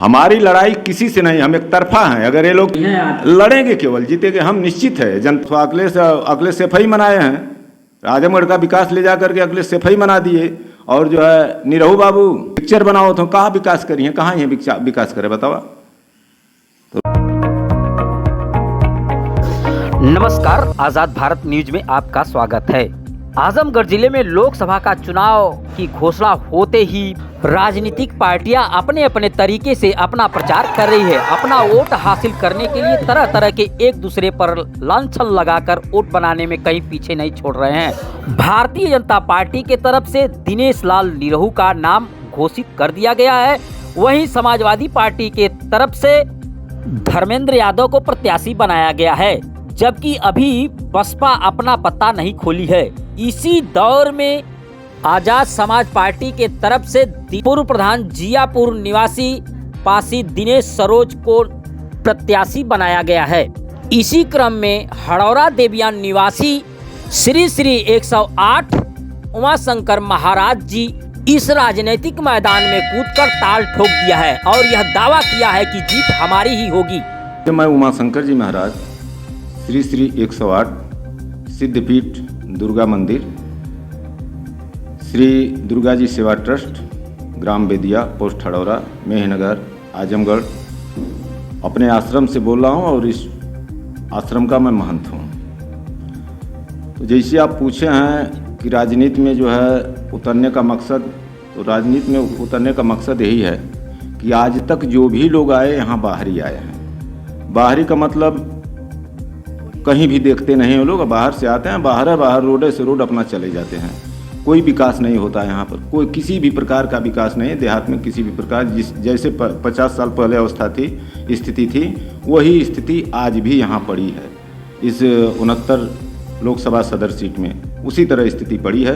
हमारी लड़ाई किसी से नहीं, हम एक तरफा हैं। अगर ये लोग लड़ेंगे केवल जीतेंगे, हम निश्चित है। जनता अगले सफाई मनाए हैं, आजमगढ़ का विकास ले जा करके अगले सफाई मना दिए। और जो है निरहू बाबू पिक्चर बनाओ तो कहाँ विकास करी है, कहाँ ये विकास करे बतावा। नमस्कार, आजाद भारत न्यूज में आपका स्वागत है। आजमगढ़ जिले में लोकसभा का चुनाव की घोषणा होते ही राजनीतिक पार्टियां अपने अपने तरीके से अपना प्रचार कर रही है। अपना वोट हासिल करने के लिए तरह तरह के एक दूसरे पर लांछन लगाकर वोट बनाने में कहीं पीछे नहीं छोड़ रहे हैं। भारतीय जनता पार्टी के तरफ से दिनेश लाल निरहू का नाम घोषित कर दिया गया है। वहीं समाजवादी पार्टी के तरफ से धर्मेंद्र यादव को प्रत्याशी बनाया गया है, जबकि अभी बसपा अपना पत्ता नहीं खोली है। इसी दौर में आजाद समाज पार्टी के तरफ से पूर्व प्रधान जियापुर निवासी पासी दिनेश सरोज को प्रत्याशी बनाया गया है। इसी क्रम में हड़ौरा देवियान निवासी श्री 108 उमाशंकर महाराज जी इस राजनीतिक मैदान में कूदकर ताल ठोक दिया है और यह दावा किया है कि जीत हमारी ही होगी। मैं उमाशंकर जी महाराज श्री 108 सिद्धपीठ दुर्गा मंदिर, श्री दुर्गा जी सेवा ट्रस्ट, ग्राम बेदिया, पोस्ट हड़ौरा, मेहनगर, आजमगढ़ अपने आश्रम से बोल रहा हूँ और इस आश्रम का मैं महंत हूँ। तो जैसे आप पूछे हैं कि राजनीति में जो है उतरने का मकसद, तो राजनीति में उतरने का मकसद यही है कि आज तक जो भी लोग आए यहाँ बाहरी आए हैं। बाहरी का मतलब कहीं भी देखते नहीं वो लोग, बाहर से आते हैं, बाहर रोड से रोड अपना चले जाते हैं। कोई विकास नहीं होता यहाँ पर, कोई किसी भी प्रकार का विकास नहीं है। देहात में किसी भी प्रकार जैसे 50 साल पहले अवस्था थी, स्थिति थी, वही स्थिति आज भी यहाँ पड़ी है। इस 69 लोकसभा सदर सीट में उसी तरह स्थिति पड़ी है।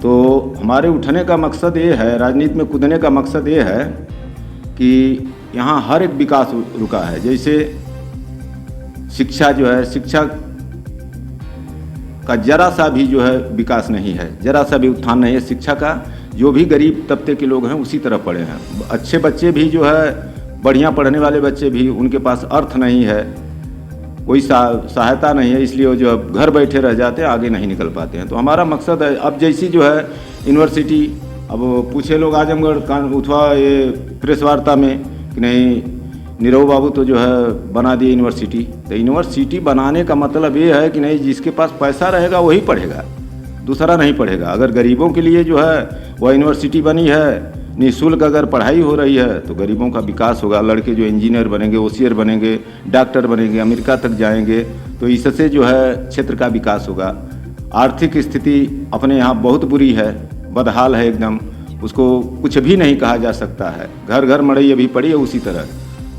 तो हमारे उठने का मकसद ये है, राजनीति में कूदने का मकसद ये है कि यहाँ हर एक विकास रुका है। जैसे शिक्षा जो है, शिक्षा का जरा सा भी जो है विकास नहीं है, जरा सा भी उत्थान नहीं है शिक्षा का। जो भी गरीब तबके के लोग हैं उसी तरह पढ़े हैं। अच्छे बच्चे भी जो है, बढ़िया पढ़ने वाले बच्चे भी, उनके पास अर्थ नहीं है, कोई सहायता नहीं है, इसलिए वो जो है घर बैठे रह जाते हैं, आगे नहीं निकल पाते हैं। तो हमारा मकसद है, अब जैसी जो है यूनिवर्सिटी, अब पूछे लोग आजमगढ़ उठवा ये प्रेस वार्ता में कि नहीं निरहू बाबू तो जो है बना दिए यूनिवर्सिटी। तो यूनिवर्सिटी बनाने का मतलब ये है कि नहीं, जिसके पास पैसा रहेगा वही पढ़ेगा, दूसरा नहीं पढ़ेगा। अगर गरीबों के लिए जो है वह यूनिवर्सिटी बनी है, निःशुल्क अगर पढ़ाई हो रही है, तो गरीबों का विकास होगा। लड़के जो इंजीनियर बनेंगे, ओसीयर बनेंगे, डॉक्टर बनेंगे, अमेरिका तक जाएंगे, तो इससे जो है क्षेत्र का विकास होगा। आर्थिक स्थिति अपने यहाँ बहुत बुरी है, बदहाल है एकदम, उसको कुछ भी नहीं कहा जा सकता है। घर घर मड़ई अभी पड़ी है उसी तरह।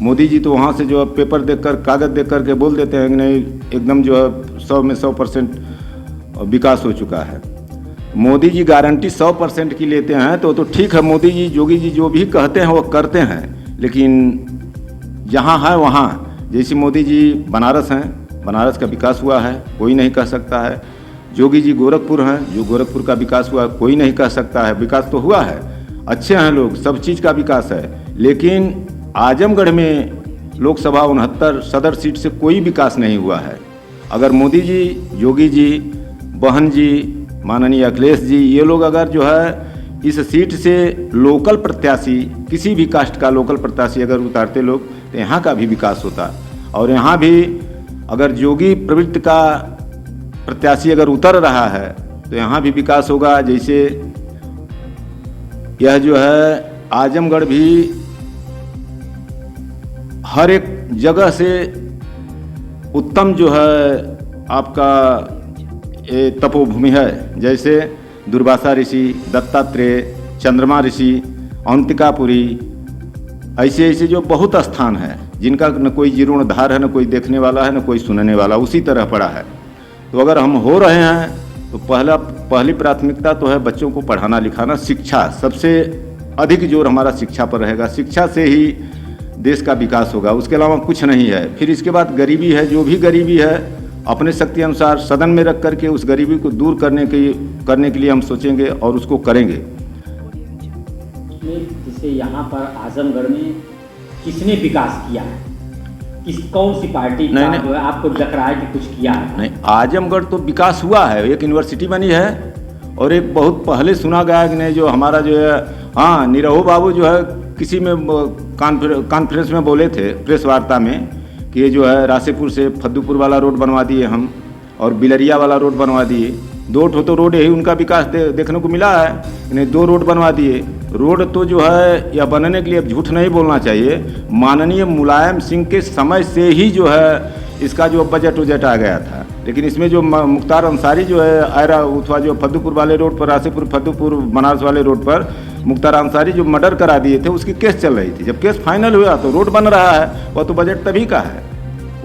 मोदी जी तो वहाँ से जो है पेपर देखकर, कागज़ देख कर के बोल देते हैं कि नहीं एकदम जो है 100 में 100% विकास हो चुका है। मोदी जी गारंटी 100% की लेते हैं तो ठीक है। मोदी जी, योगी जी जो भी कहते हैं वो करते हैं, लेकिन जहाँ है वहाँ, जैसे मोदी जी बनारस हैं, बनारस का विकास हुआ है, कोई नहीं कह सकता है। योगी जी गोरखपुर हैं, जो गोरखपुर का विकास हुआ कोई नहीं कह सकता है। विकास तो हुआ है, अच्छे हैं लोग, सब चीज़ का विकास है। लेकिन आजमगढ़ में लोकसभा 69 सदर सीट से कोई विकास नहीं हुआ है। अगर मोदी जी, योगी जी, बहन जी, माननीय अखिलेश जी, ये लोग अगर जो है इस सीट से लोकल प्रत्याशी, किसी भी कास्ट का लोकल प्रत्याशी अगर उतारते लोग, तो यहाँ का भी विकास होता। और यहाँ भी अगर योगी प्रवृत्ति का प्रत्याशी अगर उतर रहा है तो यहाँ भी विकास होगा। जैसे यह जो है आजमगढ़ भी हर एक जगह से उत्तम जो है आपका ये तपोभूमि है। जैसे दुर्वासा ऋषि, दत्तात्रेय, चंद्रमा ऋषि, अंतिकापुरी, ऐसे ऐसे जो बहुत स्थान है जिनका न कोई जीर्णोद्धार है, न कोई देखने वाला है, न कोई सुनने वाला, उसी तरह पड़ा है। तो अगर हम हो रहे हैं तो पहली प्राथमिकता तो है बच्चों को पढ़ाना लिखाना। शिक्षा सबसे अधिक जोर हमारा शिक्षा पर रहेगा। शिक्षा से ही देश का विकास होगा, उसके अलावा कुछ नहीं है। फिर इसके बाद गरीबी है, जो भी गरीबी है अपने शक्ति अनुसार सदन में रख करके उस गरीबी को दूर करने के लिए हम सोचेंगे और उसको करेंगे। जैसे यहाँ पर आजमगढ़ में किसने विकास किया है, कौन सी पार्टी का नहीं। जो है आपको लग रहा है कि कुछ किया है? नहीं, आजमगढ़ तो विकास हुआ है, एक यूनिवर्सिटी बनी है और एक बहुत पहले सुना गया कि नहीं जो हमारा जो है, हाँ, निरहु बाबू जो है किसी में कॉन्फ्रेंस में बोले थे, प्रेस वार्ता में, कि ये जो है रासेपुर से फद्दूपुर वाला रोड बनवा दिए हम और बिलरिया वाला रोड बनवा दिए। 2 तो रोड यही उनका विकास देखने को मिला है, नहीं 2 रोड बनवा दिए। रोड तो जो है यह बनने के लिए, अब झूठ नहीं बोलना चाहिए, माननीय मुलायम सिंह के समय से ही जो है इसका जो बजट उजट आ गया था। लेकिन इसमें जो मुख्तार अंसारी जो है आयरा अथवा जो फद्दूपुर वाले रोड पर, रासेपुर फद्दूपुर बनारस वाले रोड पर मुख्तार अंसारी जो मर्डर करा दिए थे, उसकी केस चल रही थी। जब केस फाइनल हुआ तो रोड बन रहा है, वह तो बजट तभी का है,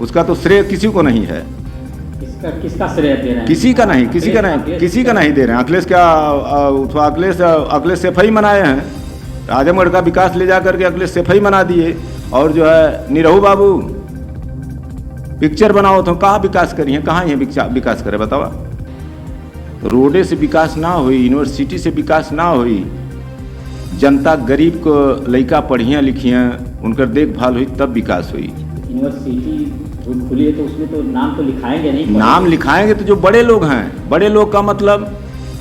उसका तो श्रेय किसी को नहीं है। किसका श्रेय दे रहे हैं? किसी का नहीं दे रहे हैं। अखिलेश क्या अखिलेश सफाई मनाए हैं, आजमगढ़ का विकास ले जा करके अखिलेश सफाई मना दिए। और जो है निरहु बाबू पिक्चर बनाओ तो कहाँ विकास करी है, कहाँ ये विकास करे बताओ। रोडे से विकास ना हुई, यूनिवर्सिटी से विकास ना हुई, जनता गरीब को लड़का पढ़िया लिखिया उनकर देखभाल हुई तब विकास हुई। यूनिवर्सिटी खुली है तो उसमें तो नाम तो लिखाएंगे नहीं? नाम लिखाएंगे तो जो बड़े लोग हैं, बड़े लोग का मतलब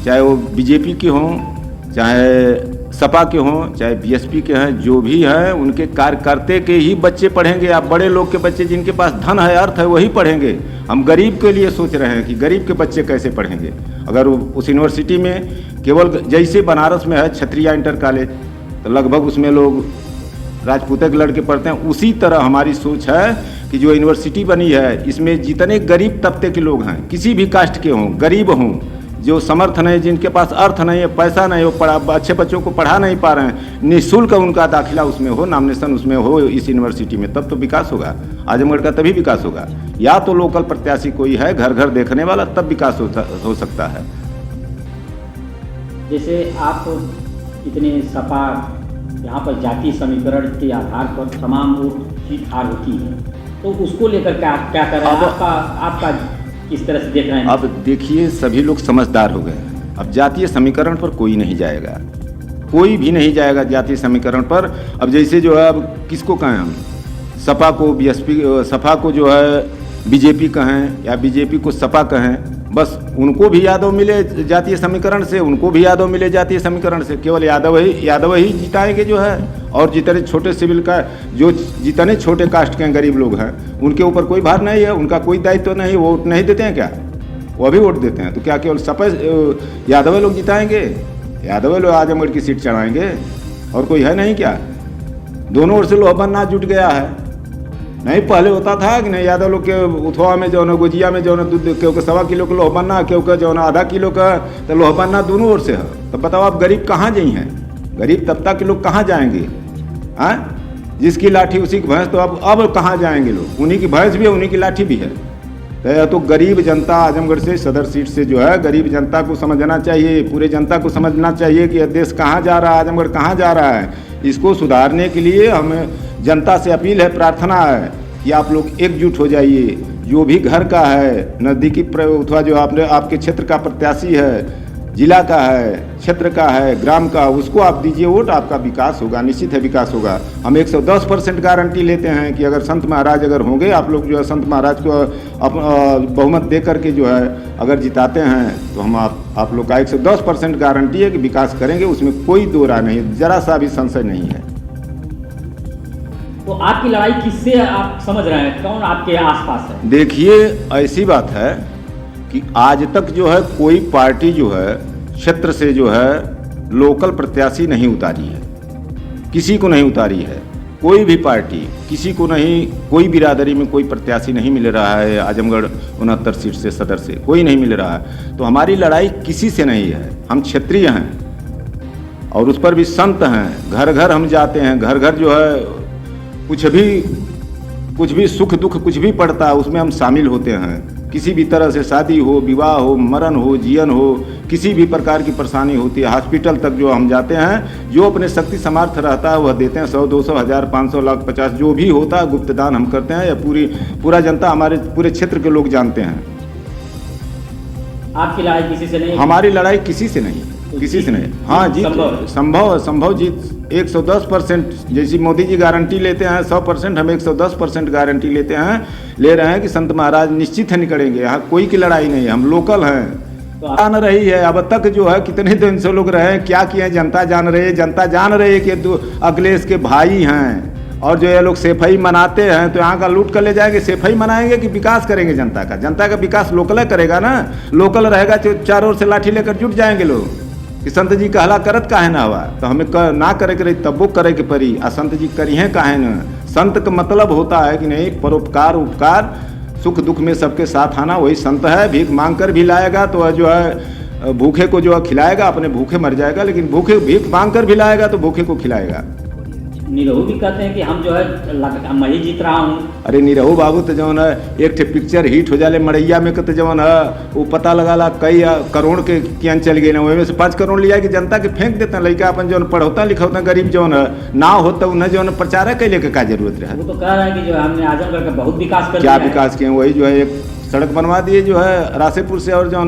चाहे वो बीजेपी के हों, चाहे सपा के हों, चाहे बीएसपी के हैं, जो भी हैं उनके कार्यकर्ते के ही बच्चे पढ़ेंगे। आप बड़े लोग के बच्चे जिनके पास धन है, अर्थ है, वही पढ़ेंगे। हम गरीब के लिए सोच रहे हैं कि गरीब के बच्चे कैसे पढ़ेंगे। अगर उस यूनिवर्सिटी में केवल जैसे बनारस में है क्षत्रिया इंटर कॉलेज, तो लगभग उसमें लोग राजपूते के लड़के पढ़ते हैं। उसी तरह हमारी सोच है कि जो यूनिवर्सिटी बनी है इसमें जितने गरीब तबके के लोग हैं, किसी भी कास्ट के हों, गरीब हों, जो समर्थ नहीं, जिनके पास अर्थ नहीं है, पैसा नहीं हो, अच्छे बच्चों को पढ़ा नहीं पा रहे हैं, निःशुल्क उनका दाखिला उसमें हो, नामिनेशन उसमें हो इस यूनिवर्सिटी में, तब तो विकास होगा। आजमगढ़ का तभी विकास होगा। या तो लोकल प्रत्याशी कोई है घर घर देखने वाला, तब विकास हो सकता है। जैसे आप इतने सपा यहाँ पर जातीय समीकरण के आधार पर तमाम वोट जीत हार होती है, तो उसको लेकर क्या कर रहे हैं? आपका किस तरह से देख रहे हैं? अब देखिए, सभी लोग समझदार हो गए। अब जातीय समीकरण पर कोई नहीं जाएगा, कोई भी नहीं जाएगा जातीय समीकरण पर। अब जैसे जो है, अब किसको कहें हम, सपा को बीएसपी, सपा को जो है बीजेपी कहें या बीजेपी को सपा कहें, बस उनको भी यादव मिले जातीय समीकरण से, उनको भी यादव मिले जातीय समीकरण से। केवल यादव ही जिताएंगे जो है, और जितने छोटे सिविल का, जो जितने छोटे कास्ट के गरीब लोग हैं उनके ऊपर कोई भार नहीं है, उनका कोई दायित्व नहीं, वोट नहीं देते हैं क्या? वो भी वोट देते हैं। तो क्या केवल सपा यादव लोग जिताएंगे? यादव लोग आजमगढ़ की सीट चढ़ाएंगे, और कोई है नहीं क्या? दोनों ओर से लोहबन्ना जुट गया है। नहीं पहले होता था कि नहीं, यादव लोग के उथवा में जो है, गुजिया में जो है दूध, क्योंकि 1.25 किलो का लोहबन्ना, क्योंकि जो है आधा किलो का, तो लोहबन्ना दोनों ओर से है। तो बताओ आप गरीब कहाँ जाई हैं? गरीब तबका के लोग कहाँ जाएंगे? हाँ, जिसकी लाठी उसी की भैंस, तो अब कहाँ जाएंगे लोग? उन्हीं की भैंस भी है, उन्हीं की लाठी भी है। तो गरीब जनता आजमगढ़ से, सदर सीट से जो है, गरीब जनता को समझना चाहिए, पूरे जनता को समझना चाहिए कि देश कहाँ जा रहा है, आजमगढ़ कहाँ जा रहा है। इसको सुधारने के लिए हमें जनता से अपील है, प्रार्थना है कि आप लोग एकजुट हो जाइए। जो भी घर का है, नज़दीकी अथवा जो आपके क्षेत्र का प्रत्याशी है, जिला का है, क्षेत्र का है, ग्राम का, उसको आप दीजिए वोट, आपका विकास होगा, निश्चित है विकास होगा। हम 110% गारंटी लेते हैं कि अगर संत महाराज अगर होंगे, आप लोग जो है संत महाराज को बहुमत दे करके जो है अगर जिताते हैं, तो हम आप लोग का 110% गारंटी है कि विकास करेंगे, उसमें कोई दो राय नहीं, जरा सा भी संशय नहीं है। तो आपकी लड़ाई किससे आप समझ रहे हैं, कौन आपके आसपास है? देखिए, ऐसी बात है कि आज तक जो है कोई पार्टी जो है क्षेत्र से जो है लोकल प्रत्याशी नहीं उतारी है, किसी को नहीं उतारी है। कोई भी पार्टी किसी को नहीं, कोई बिरादरी में कोई प्रत्याशी नहीं मिल रहा है। आजमगढ़ 69 सीट से, सदर से कोई नहीं मिल रहा है। तो हमारी लड़ाई किसी से नहीं है, हम क्षेत्रीय हैं और उस पर भी संत हैं। घर घर हम जाते हैं, घर घर जो है कुछ भी सुख दुख कुछ भी पड़ता है उसमें हम शामिल होते हैं। किसी भी तरह से शादी हो, विवाह हो, मरण हो, जीवन हो, किसी भी प्रकार की परेशानी होती है, हॉस्पिटल तक जो हम जाते हैं, जो अपने शक्ति सामर्थ्य रहता है वह देते हैं। 100, 200, 1000, 500, लाख, 50 जो भी होता है गुप्तदान हम करते हैं। या पूरा जनता, हमारे पूरे क्षेत्र के लोग जानते हैं। आपकी लड़ाई किसी से नहीं? हमारी लड़ाई किसी से नहीं है। किसी से नहीं। हाँ जीत संभव जीत 110%। जैसी मोदी जी गारंटी लेते हैं 100%, हम 110% गारंटी ले रहे हैं कि संत महाराज निश्चित है निकलेंगे। यहाँ कोई की लड़ाई नहीं है, हम लोकल हैं। तो आन रही है अब तक जो है कितने दिन से लोग रहे, क्या किए हैं जनता जान रही है। जनता जान रही है कि अखिलेश के भाई हैं, और जो ये लोग सेफई मनाते हैं तो यहाँ का लूट कर ले जाएंगे। सेफई मनाएंगे कि विकास करेंगे जनता का? जनता का विकास लोकल करेगा ना। लोकल रहेगा तो चारों ओर से लाठी लेकर जुट जाएंगे लोग कि संत जी कहला करत काहे ना हुआ, तो हमें ना करे के रही तब्बो करे के परी। आ संत जी करी हैं काहे न। संत का मतलब होता है कि नहीं परोपकार उपकार, सुख दुख में सबके साथ आना, वही संत है। भीख मांग कर भी लाएगा तो जो है भूखे को जो है खिलाएगा, अपने भूखे मर जाएगा, लेकिन भूखे भीख मांग कर भी लाएगा तो भूखे को खिलाएगा। निरहू भी कहते हैं कि हम जो है मैं ही जीत रहा हूँ। अरे निरहू बाबू तो जौन है एक ठे पिक्चर हिट हो जाले मड़ैया में तो जौन है वो पता लगा कई करोड़ के कियन चल गए ना, वही में से 5 करोड़ लिया कि जनता के फेंक देते हैं। लड़का अपन जौन पढ़ौता लिखौता गरीब जौन है ना होता उन्हें जौन प्रचार कैले के क्या जरूरत रहे। वो तो कह रहे हैं कि जो हमने आजमगढ़ का बहुत विकास कर क्या विकास किए, वही जो है एक सड़क बनवा दिए जो है रासेपुर से और जो है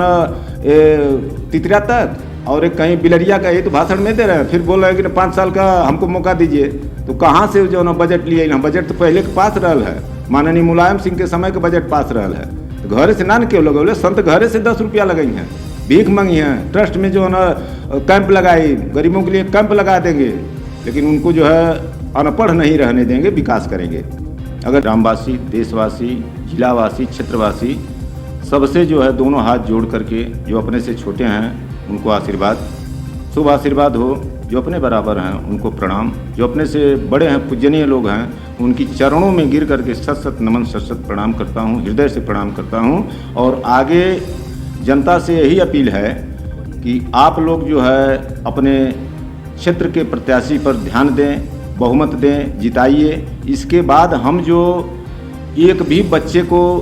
तितरिया तक, और एक कहीं बिलरिया का, ये तो भाषण में दे रहे हैं। फिर बोल रहे हैं कि 5 साल का हमको मौका दीजिए। तो कहाँ से जो ना बजट लिए ना, बजट तो पहले के पास रहल है, माननीय मुलायम सिंह के समय के बजट पास रहल है। तो घरे से ना क्यों लगे बोले, संत घरे से 10 रुपया लगाई हैं, भीख मांगी हैं, ट्रस्ट में जो है ना कैंप लगाई, गरीबों के लिए कैंप लगा देंगे, लेकिन उनको जो है अनपढ़ नहीं रहने देंगे, विकास करेंगे। अगर ग्रामवासी, देशवासी, जिलावासी, क्षेत्रवासी सबसे जो है दोनों हाथ जोड़ करके जो अपने से छोटे हैं उनको आशीर्वाद, शुभ आशीर्वाद हो। जो अपने बराबर हैं उनको प्रणाम, जो अपने से बड़े हैं पूजनीय लोग हैं उनकी चरणों में गिर करके सत नमन सत प्रणाम करता हूँ, हृदय से प्रणाम करता हूँ। और आगे जनता से यही अपील है कि आप लोग जो है अपने क्षेत्र के प्रत्याशी पर ध्यान दें, बहुमत दें, जिताइए। इसके बाद हम जो एक भी बच्चे को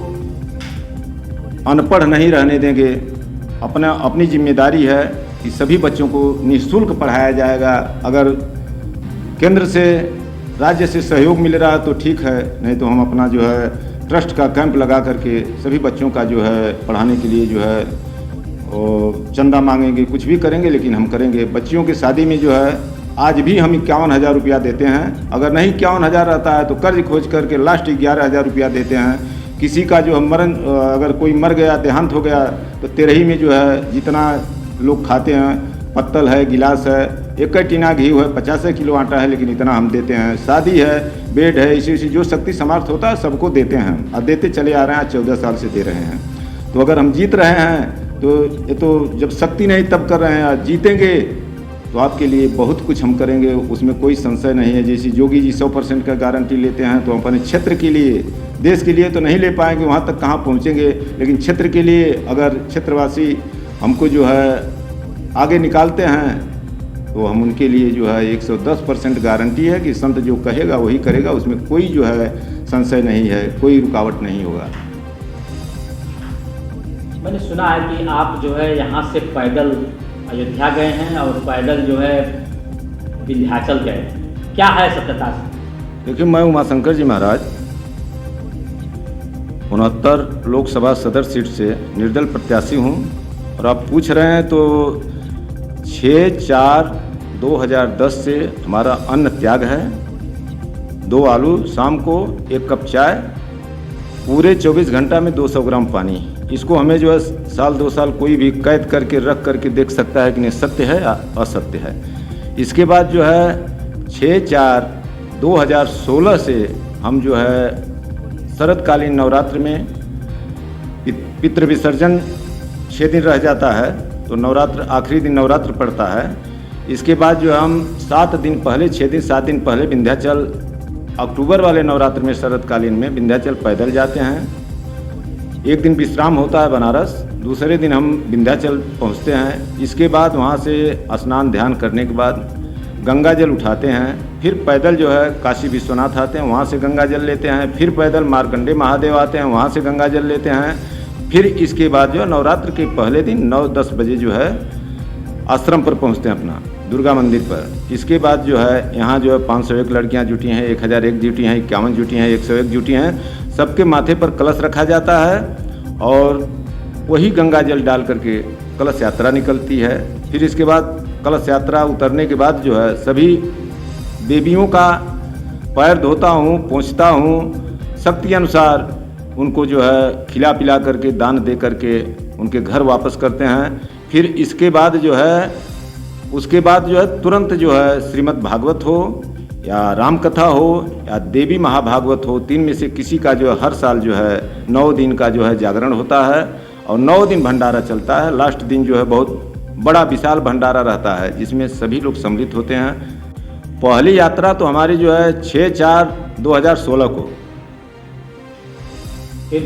अनपढ़ नहीं रहने देंगे। अपनी जिम्मेदारी है कि सभी बच्चों को निःशुल्क पढ़ाया जाएगा। अगर केंद्र से राज्य से सहयोग मिल रहा है तो ठीक है, नहीं तो हम अपना जो है ट्रस्ट का कैंप लगा करके सभी बच्चों का जो है पढ़ाने के लिए जो है चंदा मांगेंगे, कुछ भी करेंगे, लेकिन हम करेंगे। बच्चियों की शादी में जो है आज भी हम 51,000 रुपया देते हैं। अगर नहीं 51,000 रहता है तो कर्ज खोज करके लास्ट 11,000 रुपया देते हैं। किसी का जो मरण, अगर कोई मर गया, देहांत हो गया, तो 13 में जो है जितना लोग खाते हैं, पत्तल है, गिलास है, 1 टीना घी है, 50 किलो आटा है, लेकिन इतना हम देते हैं। शादी है, बेड है, इसी जो शक्ति समर्थ होता है सबको देते हैं और देते चले आ रहे हैं, 14 साल से दे रहे हैं। तो अगर हम जीत रहे हैं तो ये तो जब शक्ति नहीं तब कर रहे हैं, जीतेंगे तो आपके लिए बहुत कुछ हम करेंगे, उसमें कोई संशय नहीं है। जैसे योगी जी 100% का गारंटी लेते हैं, तो अपने क्षेत्र के लिए, देश के लिए तो नहीं ले पाएंगे, वहाँ तक कहाँ पहुँचेंगे, लेकिन क्षेत्र के लिए अगर क्षेत्रवासी हमको जो है आगे निकालते हैं तो हम उनके लिए जो है 110% गारंटी है कि संत जो कहेगा वही करेगा, उसमें कोई जो है संशय नहीं है, कोई रुकावट नहीं होगा। मैंने सुना है कि आप जो है यहाँ से पैदल अयोध्या गए हैं और पैदल जो है विंध्याचल गए, क्या है सत्यता से? देखिए, मैं उमाशंकर जी महाराज 69 लोकसभा सदर सीट से निर्दल प्रत्याशी हूँ। और आप पूछ रहे हैं तो 6/4/2010 से हमारा अन्न त्याग है। 2 आलू शाम को, 1 कप चाय, पूरे 24 घंटा में 200 ग्राम पानी। इसको हमें जो है साल 2 साल कोई भी कैद करके रख करके देख सकता है कि नहीं सत्य है या असत्य है। इसके बाद जो है 6/4/2016 से हम जो है शरदकालीन नवरात्र में पितृ विसर्जन 6 दिन रह जाता है, तो नवरात्र आखिरी दिन नवरात्र पड़ता है। इसके बाद जो हम 7 दिन पहले, 6 दिन 7 दिन पहले विंध्याचल, अक्टूबर वाले नवरात्र में शरदकालीन में विंध्याचल पैदल जाते हैं। 1 दिन विश्राम होता है बनारस, दूसरे दिन हम विंध्याचल पहुंचते हैं। इसके बाद वहां से स्नान ध्यान करने के बाद गंगा जल उठाते हैं, फिर पैदल जो है काशी विश्वनाथ आते हैं, वहां से गंगा जल लेते हैं, फिर पैदल मार्कंडे महादेव आते हैं, वहां से गंगा जल लेते हैं। फिर इसके बाद जो नवरात्र के पहले दिन 9-10 बजे जो है आश्रम पर पहुंचते हैं अपना दुर्गा मंदिर पर। इसके बाद जो है यहाँ जो है 501 लड़कियाँ जुटी हैं, 1001 जुटी हैं, 51 जुटी हैं, 101 जुटी हैं। सबके माथे पर कलश रखा जाता है और वही गंगा जल डाल करके कलश यात्रा निकलती है। फिर इसके बाद कलश यात्रा उतरने के बाद जो है सभी देवियों का पैर धोता हूँ, पोंछता हूँ, शक्ति अनुसार उनको जो है खिला पिला करके दान दे करके उनके घर वापस करते हैं। फिर इसके बाद जो है उसके बाद जो है तुरंत जो है श्रीमद् भागवत हो या राम कथा हो या देवी महाभागवत हो, 3 में से किसी का जो है हर साल जो है 9 दिन का जो है जागरण होता है और 9 दिन भंडारा चलता है। लास्ट दिन जो है बहुत बड़ा विशाल भंडारा रहता है जिसमें सभी लोग सम्मिलित होते हैं। पहली यात्रा तो हमारी जो है 6/4/2016 को। फिर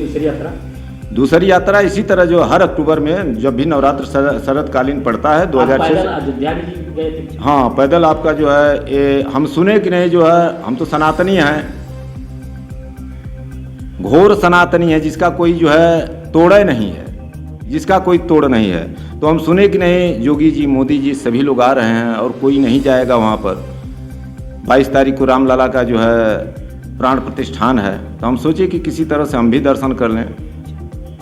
दूसरी यात्रा इसी तरह जो हर अक्टूबर में जब भी नवरात्र शरदकालीन पड़ता है 2006। अयोध्या भी गए थे? हाँ, पैदल आपका जो है ये हम सुने कि नहीं, जो है हम तो सनातनी हैं, घोर सनातनी है, जिसका कोई जो है तोड़ नहीं है, जिसका कोई तोड़ नहीं है। तो हम सुने कि नहीं योगी जी, मोदी जी सभी लोग आ रहे हैं और कोई नहीं जाएगा वहाँ पर। 22 तारीख को रामलला का जो है प्राण प्रतिष्ठान है, तो हम सोचे कि किसी तरह से हम भी दर्शन कर लें।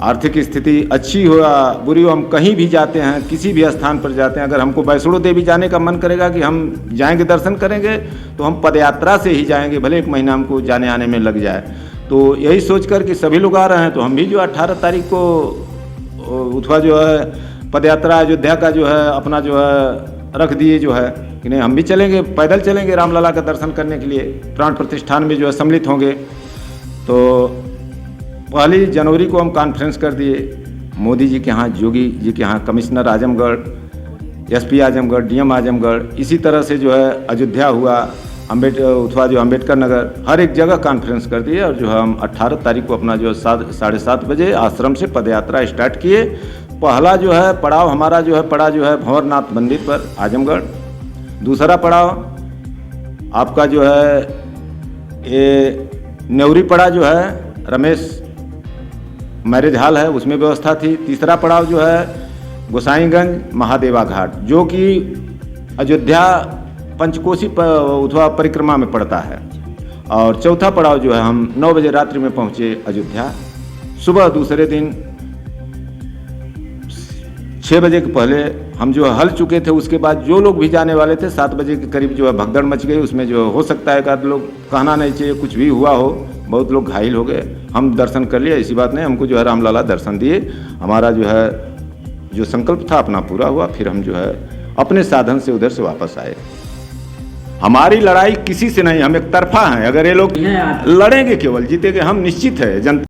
आर्थिक स्थिति अच्छी हो या बुरी हो, हम कहीं भी जाते हैं, किसी भी स्थान पर जाते हैं, अगर हमको वैष्णो देवी जाने का मन करेगा कि हम जाएंगे दर्शन करेंगे तो हम पदयात्रा से ही जाएंगे, भले 1 महीना हमको जाने आने में लग जाए। तो यही सोचकर कि सभी लोग आ रहे हैं तो हम भी जो 18 तारीख को उठवा जो है पदयात्रा अयोध्या का जो है अपना जो है रख दिए जो है कि नहीं हम भी चलेंगे, पैदल चलेंगे रामलला का दर्शन करने के लिए, प्राण प्रतिष्ठान में जो है सम्मिलित होंगे। तो 1 जनवरी को हम कॉन्फ्रेंस कर दिए मोदी जी के यहाँ, योगी जी के यहाँ, commissioner Azamgarh, SP Azamgarh, DM Azamgarh, इसी तरह से जो है अयोध्या हुआ, अम्बेडकर नगर, हर एक जगह कॉन्फ्रेंस कर दिए और जो है हम 18 तारीख को अपना जो है 7:30 बजे आश्रम से पदयात्रा स्टार्ट किए। पहला जो है पड़ाव हमारा जो है पड़ा जो है भंवरनाथ मंदिर पर आजमगढ़। दूसरा पड़ाव आपका जो है ये नेवरी पड़ा जो है रमेश मैरिज हॉल है, उसमें व्यवस्था थी। तीसरा पड़ाव जो है गोसाईगंज महादेवा घाट, जो कि अयोध्या पंचकोशी अथवा परिक्रमा में पड़ता है। और चौथा पड़ाव जो है हम 9 बजे रात्रि में पहुंचे अयोध्या। सुबह दूसरे दिन 6 बजे के पहले हम जो हल चुके थे। उसके बाद जो लोग भी जाने वाले थे 7 बजे के करीब जो है भगदड़ मच गई। उसमें जो हो सकता है एकाध लोग, कहना नहीं चाहिए, कुछ भी हुआ हो, बहुत लोग घायल हो गए। हम दर्शन कर लिए, ऐसी बात नहीं, हमको जो है रामलला दर्शन दिए। हमारा जो है जो संकल्प था अपना पूरा हुआ। फिर हम जो है अपने साधन से उधर से वापस आए। हमारी लड़ाई किसी से नहीं, हम एक तरफा हैं। अगर ये लोग लड़ेंगे केवल जीतेंगे हम निश्चित है। जनता